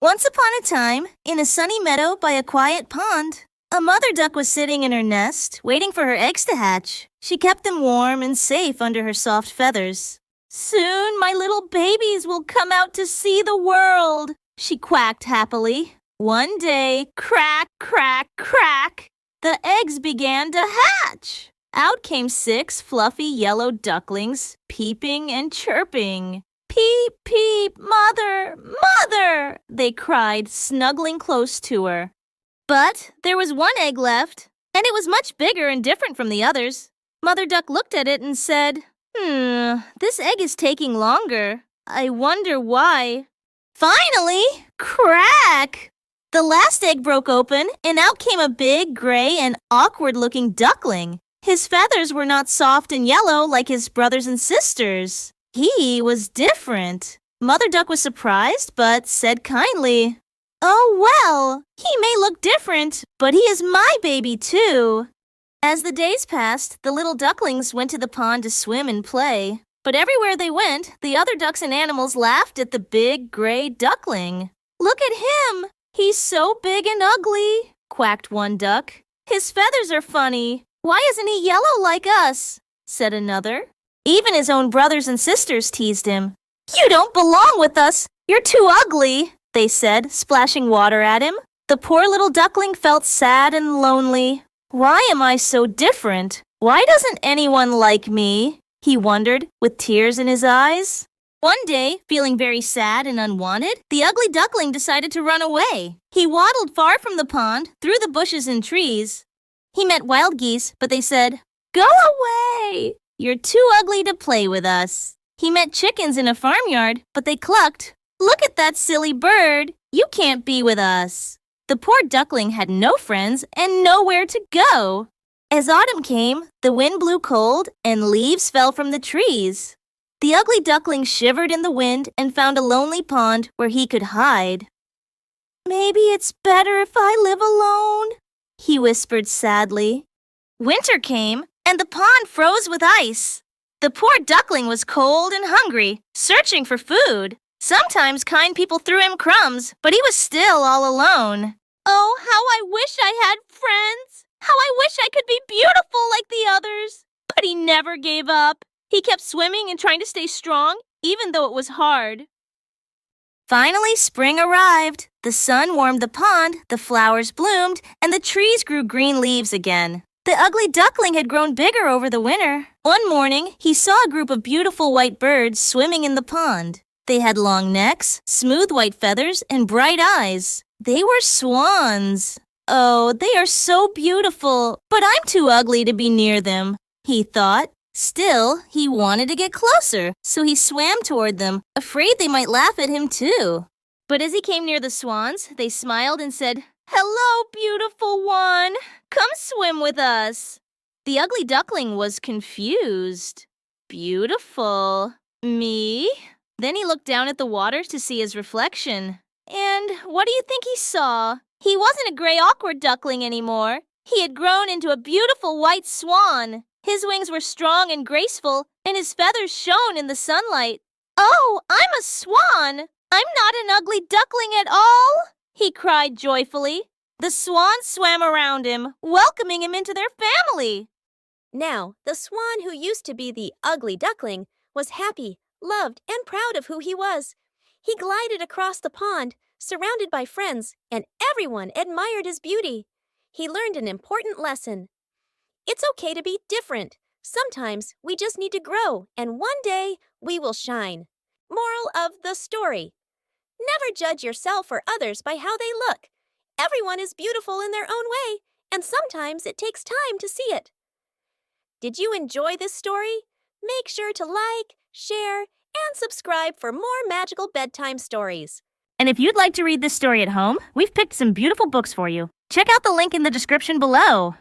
Once upon a time, in a sunny meadow by a quiet pond, a mother duck was sitting in her nest, waiting for her eggs to hatch. She kept them warm and safe under her soft feathers. "Soon my little babies will come out to see the world," she quacked happily. One day, crack, crack, crack, the eggs began to hatch. Out came 6 fluffy yellow ducklings, peeping and chirping. "Peep, peep, mother, mother!" they cried, snuggling close to her. But there was one egg left, and it was much bigger and different from the others. Mother Duck looked at it and said, "This egg is taking longer. I wonder why." Finally, crack! The last egg broke open, and out came a big, gray, and awkward-looking duckling. His feathers were not soft and yellow like his brothers and sisters. He was different. Mother Duck was surprised, but said kindly, "Oh, well, he may look different, but he is my baby, too." As the days passed, the little ducklings went to the pond to swim and play. But everywhere they went, the other ducks and animals laughed at the big, gray duckling. "Look at him! He's so big and ugly," quacked one duck. "His feathers are funny. Why isn't he yellow like us?" said another. Even his own brothers and sisters teased him. "You don't belong with us. You're too ugly," they said, splashing water at him. The poor little duckling felt sad and lonely. "Why am I so different? Why doesn't anyone like me?" he wondered, with tears in his eyes. One day, feeling very sad and unwanted, the ugly duckling decided to run away. He waddled far from the pond, through the bushes and trees. He met wild geese, but they said, "Go away! You're too ugly to play with us." He met chickens in a farmyard, but they clucked, "Look at that silly bird! You can't be with us." The poor duckling had no friends and nowhere to go. As autumn came, the wind blew cold and leaves fell from the trees. The ugly duckling shivered in the wind and found a lonely pond where he could hide. "Maybe it's better if I live alone," he whispered sadly. Winter came, and the pond froze with ice. The poor duckling was cold and hungry, searching for food. Sometimes kind people threw him crumbs, but he was still all alone. "Oh, how I wish I had friends! How I wish I could be beautiful like the others!" But he never gave up. He kept swimming and trying to stay strong, even though it was hard. Finally, spring arrived. The sun warmed the pond, the flowers bloomed, and the trees grew green leaves again. The ugly duckling had grown bigger over the winter. One morning, he saw a group of beautiful white birds swimming in the pond. They had long necks, smooth white feathers, and bright eyes. They were swans. "Oh, they are so beautiful, but I'm too ugly to be near them," he thought. Still, he wanted to get closer, so he swam toward them, afraid they might laugh at him too. But as he came near the swans, they smiled and said, "Hello, beautiful one. Come swim with us." The ugly duckling was confused. "Beautiful? Me?" Then he looked down at the water to see his reflection. And what do you think he saw? He wasn't a gray, awkward duckling anymore. He had grown into a beautiful white swan. His wings were strong and graceful, and his feathers shone in the sunlight. "Oh, I'm a swan! I'm not an ugly duckling at all!" he cried joyfully. The swans swam around him, welcoming him into their family. Now, the swan who used to be the ugly duckling was happy, loved, and proud of who he was. He glided across the pond, surrounded by friends, and everyone admired his beauty. He learned an important lesson. It's okay to be different. Sometimes we just need to grow, and one day we will shine. Moral of the story: never judge yourself or others by how they look. Everyone is beautiful in their own way, and sometimes it takes time to see it. Did you enjoy this story? Make sure to like, share, and subscribe for more magical bedtime stories. And if you'd like to read this story at home, we've picked some beautiful books for you. Check out the link in the description below.